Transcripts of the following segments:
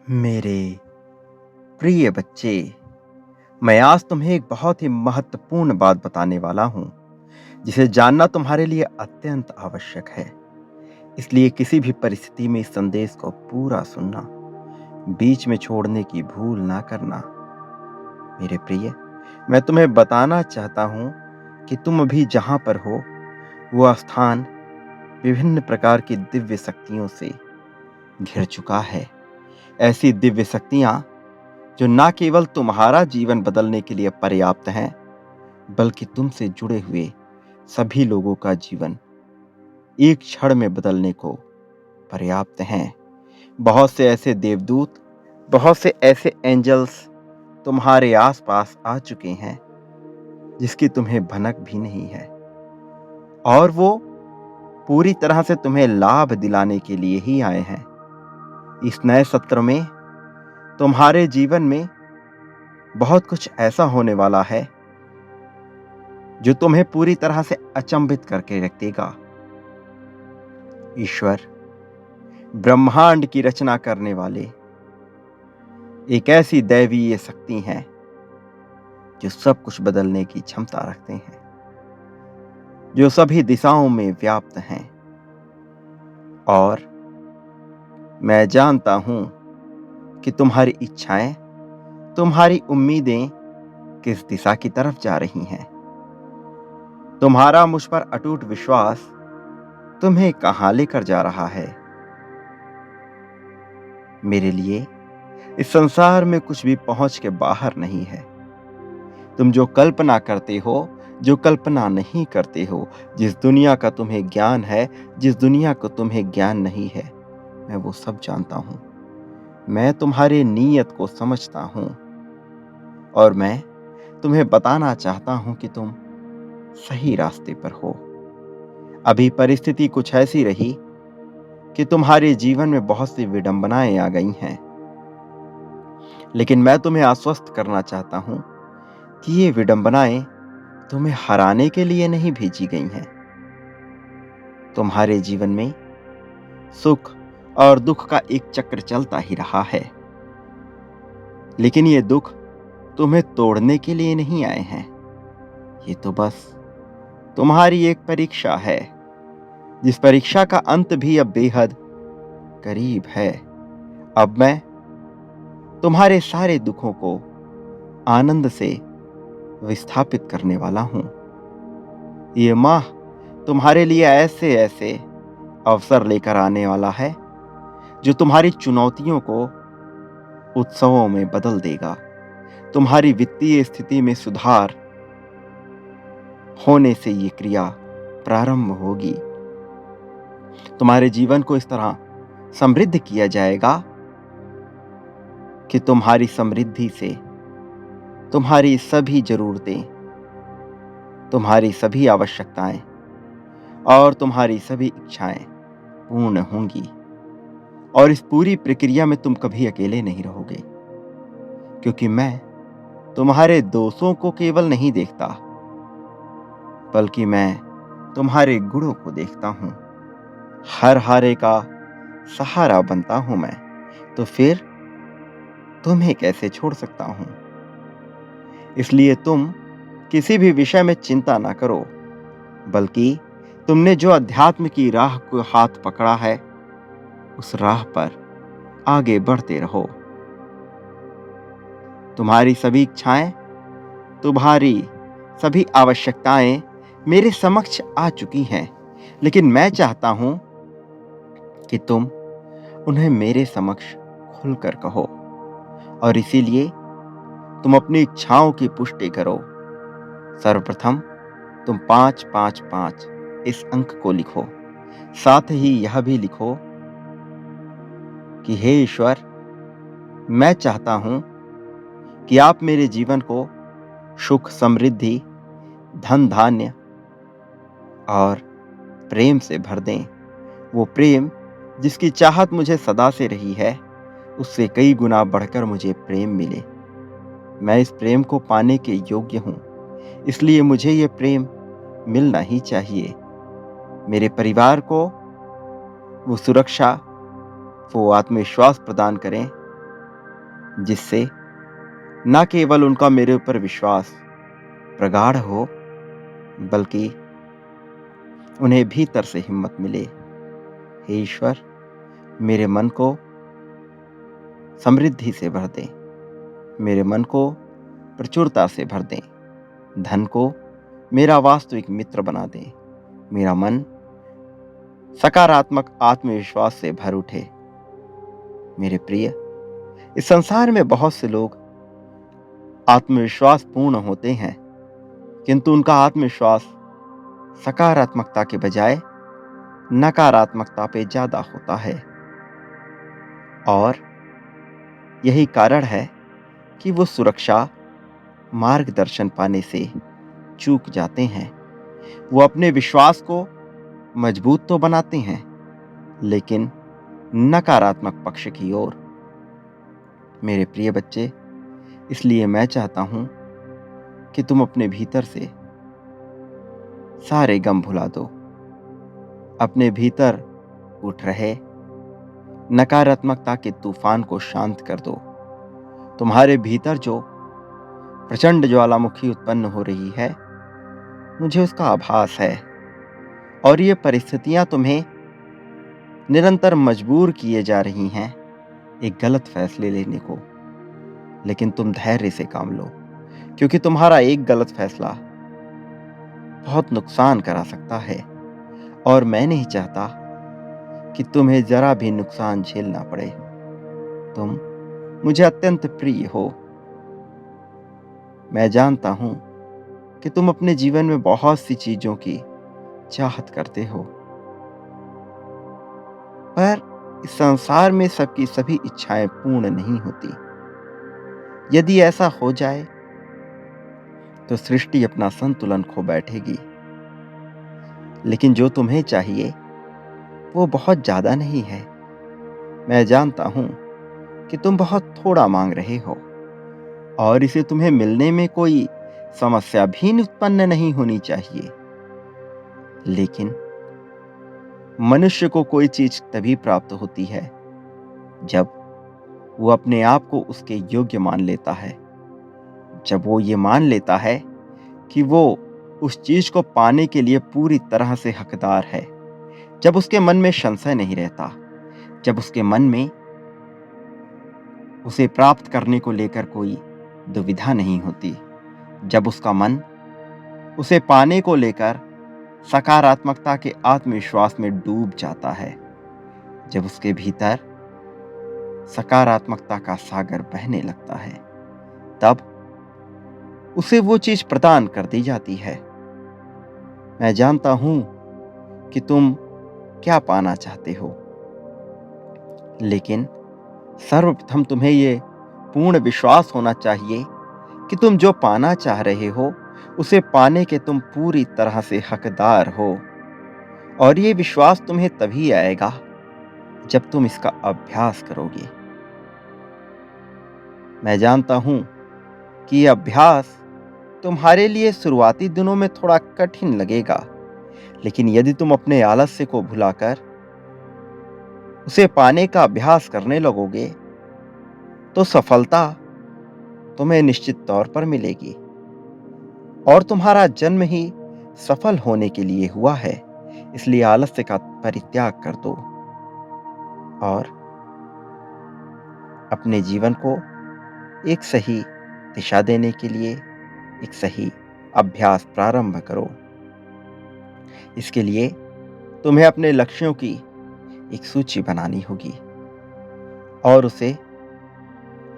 मेरे प्रिय बच्चे, मैं आज तुम्हें एक बहुत ही महत्वपूर्ण बात बताने वाला हूं, जिसे जानना तुम्हारे लिए अत्यंत आवश्यक है। इसलिए किसी भी परिस्थिति में इस संदेश को पूरा सुनना, बीच में छोड़ने की भूल ना करना। मेरे प्रिय, मैं तुम्हें बताना चाहता हूं कि तुम अभी जहां पर हो, वह स्थान विभिन्न प्रकार की दिव्य शक्तियों से घिर चुका है। ऐसी दिव्य शक्तियां जो ना केवल तुम्हारा जीवन बदलने के लिए पर्याप्त हैं, बल्कि तुमसे जुड़े हुए सभी लोगों का जीवन एक क्षण में बदलने को पर्याप्त हैं। बहुत से ऐसे देवदूत, बहुत से ऐसे एंजल्स तुम्हारे आसपास आ चुके हैं, जिसकी तुम्हें भनक भी नहीं है, और वो पूरी तरह से तुम्हें लाभ दिलाने के लिए ही आए हैं। इस नए सत्र में तुम्हारे जीवन में बहुत कुछ ऐसा होने वाला है जो तुम्हें पूरी तरह से अचंभित करके रख देगा। ईश्वर, ब्रह्मांड की रचना करने वाले, एक ऐसी दैवीय शक्ति हैं जो सब कुछ बदलने की क्षमता रखते हैं, जो सभी दिशाओं में व्याप्त हैं। और मैं जानता हूं कि तुम्हारी इच्छाएं, तुम्हारी उम्मीदें किस दिशा की तरफ जा रही हैं। तुम्हारा मुझ पर अटूट विश्वास तुम्हें कहां लेकर जा रहा है। मेरे लिए इस संसार में कुछ भी पहुंच के बाहर नहीं है। तुम जो कल्पना करते हो, जो कल्पना नहीं करते हो, जिस दुनिया का तुम्हें ज्ञान है, जिस दुनिया को तुम्हें ज्ञान नहीं है, मैं वो सब जानता हूं। मैं तुम्हारे नीयत को समझता हूं, और मैं तुम्हें बताना चाहता हूं कि तुम सही रास्ते पर हो। अभी परिस्थिति कुछ ऐसी रही कि तुम्हारे जीवन में बहुत सी विडंबनाएं आ गई हैं, लेकिन मैं तुम्हें आश्वस्त करना चाहता हूं कि ये विडंबनाएं तुम्हें हराने के लिए नहीं भेजी गई हैं। तुम्हारे जीवन में सुख और दुख का एक चक्र चलता ही रहा है, लेकिन ये दुख तुम्हें तोड़ने के लिए नहीं आए हैं। ये तो बस तुम्हारी एक परीक्षा है, जिस परीक्षा का अंत भी अब बेहद करीब है। अब मैं तुम्हारे सारे दुखों को आनंद से विस्थापित करने वाला हूं। ये माह तुम्हारे लिए ऐसे ऐसे अवसर लेकर आने वाला है जो तुम्हारी चुनौतियों को उत्सवों में बदल देगा। तुम्हारी वित्तीय स्थिति में सुधार होने से ये क्रिया प्रारंभ होगी। तुम्हारे जीवन को इस तरह समृद्ध किया जाएगा कि तुम्हारी समृद्धि से तुम्हारी सभी जरूरतें, तुम्हारी सभी आवश्यकताएं और तुम्हारी सभी इच्छाएं पूर्ण होंगी। और इस पूरी प्रक्रिया में तुम कभी अकेले नहीं रहोगे, क्योंकि मैं तुम्हारे दोषों को केवल नहीं देखता, बल्कि मैं तुम्हारे गुणों को देखता हूं। हर हारे का सहारा बनता हूं मैं, तो फिर तुम्हें कैसे छोड़ सकता हूं। इसलिए तुम किसी भी विषय में चिंता ना करो, बल्कि तुमने जो अध्यात्म की राह को हाथ पकड़ा है, उस राह पर आगे बढ़ते रहो। तुम्हारी सभी इच्छाएं, तुम्हारी सभी आवश्यकताएं मेरे समक्ष आ चुकी हैं, लेकिन मैं चाहता हूं कि तुम उन्हें मेरे समक्ष खुलकर कहो। और इसीलिए तुम अपनी इच्छाओं की पुष्टि करो। सर्वप्रथम तुम 555 इस अंक को लिखो। साथ ही यह भी लिखो कि हे ईश्वर, मैं चाहता हूं कि आप मेरे जीवन को सुख, समृद्धि, धन धान्य और प्रेम से भर दें। वो प्रेम जिसकी चाहत मुझे सदा से रही है, उससे कई गुना बढ़कर मुझे प्रेम मिले। मैं इस प्रेम को पाने के योग्य हूं, इसलिए मुझे ये प्रेम मिलना ही चाहिए। मेरे परिवार को वो सुरक्षा, वो आत्मविश्वास प्रदान करें जिससे न केवल उनका मेरे ऊपर विश्वास प्रगाढ़ हो, बल्कि उन्हें भीतर से हिम्मत मिले। हे ईश्वर, मेरे मन को समृद्धि से भर दें, मेरे मन को प्रचुरता से भर दें, धन को मेरा वास्तविक मित्र बना दें, मेरा मन सकारात्मक आत्मविश्वास से भर उठे। मेरे प्रिय, इस संसार में बहुत से लोग आत्मविश्वास पूर्ण होते हैं, किंतु उनका आत्मविश्वास सकारात्मकता के बजाय नकारात्मकता पे ज्यादा होता है। और यही कारण है कि वो सुरक्षा, मार्गदर्शन पाने से चूक जाते हैं। वो अपने विश्वास को मजबूत तो बनाते हैं, लेकिन नकारात्मक पक्ष की ओर। मेरे प्रिय बच्चे, इसलिए मैं चाहता हूं कि तुम अपने भीतर से सारे गम भुला दो। अपने भीतर उठ रहे नकारात्मकता के तूफान को शांत कर दो। तुम्हारे भीतर जो प्रचंड ज्वालामुखी उत्पन्न हो रही है, मुझे उसका आभास है, और ये परिस्थितियां तुम्हें निरंतर मजबूर किए जा रही हैं एक गलत फैसले लेने को। लेकिन तुम धैर्य से काम लो, क्योंकि तुम्हारा एक गलत फैसला बहुत नुकसान करा सकता है, और मैं नहीं चाहता कि तुम्हें जरा भी नुकसान झेलना पड़े। तुम मुझे अत्यंत प्रिय हो। मैं जानता हूं कि तुम अपने जीवन में बहुत सी चीजों की चाहत करते हो, पर इस संसार में सबकी सभी इच्छाएं पूर्ण नहीं होती। यदि ऐसा हो जाए तो सृष्टि अपना संतुलन खो बैठेगी। लेकिन जो तुम्हें चाहिए वो बहुत ज्यादा नहीं है। मैं जानता हूं कि तुम बहुत थोड़ा मांग रहे हो, और इसे तुम्हें मिलने में कोई समस्या भी उत्पन्न नहीं होनी चाहिए। लेकिन मनुष्य को कोई चीज तभी प्राप्त होती है जब वो अपने आप को उसके योग्य मान लेता है, जब वो ये मान लेता है कि वो उस चीज को पाने के लिए पूरी तरह से हकदार है, जब उसके मन में संशय नहीं रहता, जब उसके मन में उसे प्राप्त करने को लेकर कोई दुविधा नहीं होती, जब उसका मन उसे पाने को लेकर सकारात्मकता के आत्मविश्वास में डूब जाता है, जब उसके भीतर सकारात्मकता का सागर बहने लगता है, तब उसे वो चीज प्रदान कर दी जाती है। मैं जानता हूं कि तुम क्या पाना चाहते हो, लेकिन सर्वप्रथम तुम्हें ये पूर्ण विश्वास होना चाहिए कि तुम जो पाना चाह रहे हो उसे पाने के तुम पूरी तरह से हकदार हो। और ये विश्वास तुम्हें तभी आएगा जब तुम इसका अभ्यास करोगे। मैं जानता हूं कि यह अभ्यास तुम्हारे लिए शुरुआती दिनों में थोड़ा कठिन लगेगा, लेकिन यदि तुम अपने आलस्य को भुलाकर उसे पाने का अभ्यास करने लगोगे तो सफलता तुम्हें निश्चित तौर पर मिलेगी। और तुम्हारा जन्म ही सफल होने के लिए हुआ है, इसलिए आलस्य का परित्याग कर दो और अपने जीवन को एक सही दिशा देने के लिए एक सही अभ्यास प्रारंभ करो। इसके लिए तुम्हें अपने लक्ष्यों की एक सूची बनानी होगी और उसे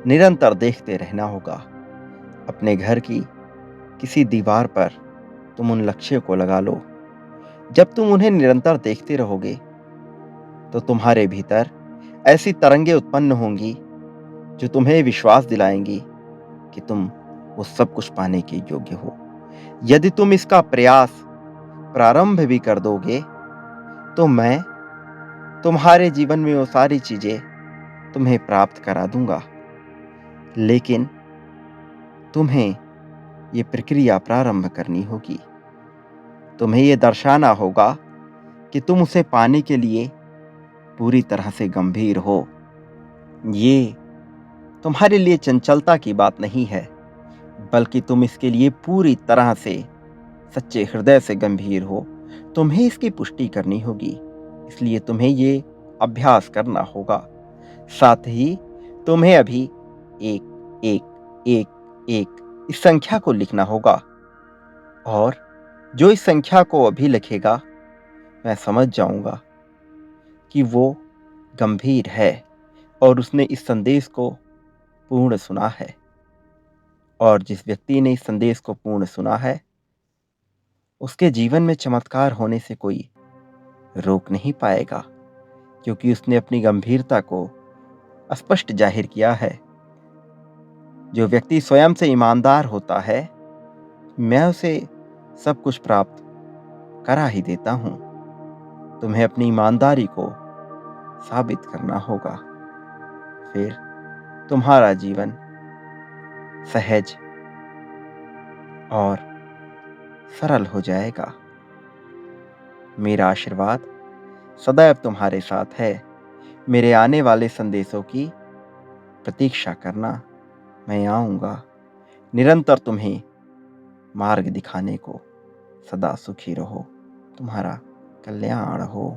निरंतर देखते रहना होगा। अपने घर की किसी दीवार पर तुम उन लक्ष्यों को लगा लो। जब तुम उन्हें निरंतर देखते रहोगे तो तुम्हारे भीतर ऐसी तरंगें उत्पन्न होंगी जो तुम्हें विश्वास दिलाएंगी कि तुम वो सब कुछ पाने के योग्य हो। यदि तुम इसका प्रयास प्रारंभ भी कर दोगे तो मैं तुम्हारे जीवन में वो सारी चीजें तुम्हें प्राप्त करा दूंगा। लेकिन तुम्हें ये प्रक्रिया प्रारंभ करनी होगी। तुम्हें ये दर्शाना होगा कि तुम उसे पाने के लिए पूरी तरह से गंभीर हो। ये तुम्हारे लिए चंचलता की बात नहीं है, बल्कि तुम इसके लिए पूरी तरह से सच्चे हृदय से गंभीर हो। तुम्हें इसकी पुष्टि करनी होगी, इसलिए तुम्हें ये अभ्यास करना होगा। साथ ही तुम्हें अभी एक एक एक एक इस संख्या को लिखना होगा, और जो इस संख्या को अभी लिखेगा, मैं समझ जाऊंगा कि वो गंभीर है और उसने इस संदेश को पूर्ण सुना है। और जिस व्यक्ति ने इस संदेश को पूर्ण सुना है, उसके जीवन में चमत्कार होने से कोई रोक नहीं पाएगा, क्योंकि उसने अपनी गंभीरता को स्पष्ट जाहिर किया है। जो व्यक्ति स्वयं से ईमानदार होता है, मैं उसे सब कुछ प्राप्त करा ही देता हूं। तुम्हें अपनी ईमानदारी को साबित करना होगा, फिर तुम्हारा जीवन सहज और सरल हो जाएगा। मेरा आशीर्वाद सदैव तुम्हारे साथ है। मेरे आने वाले संदेशों की प्रतीक्षा करना। मैं आऊंगा निरंतर तुम्हें मार्ग दिखाने को। सदा सुखी रहो। तुम्हारा कल्याण हो।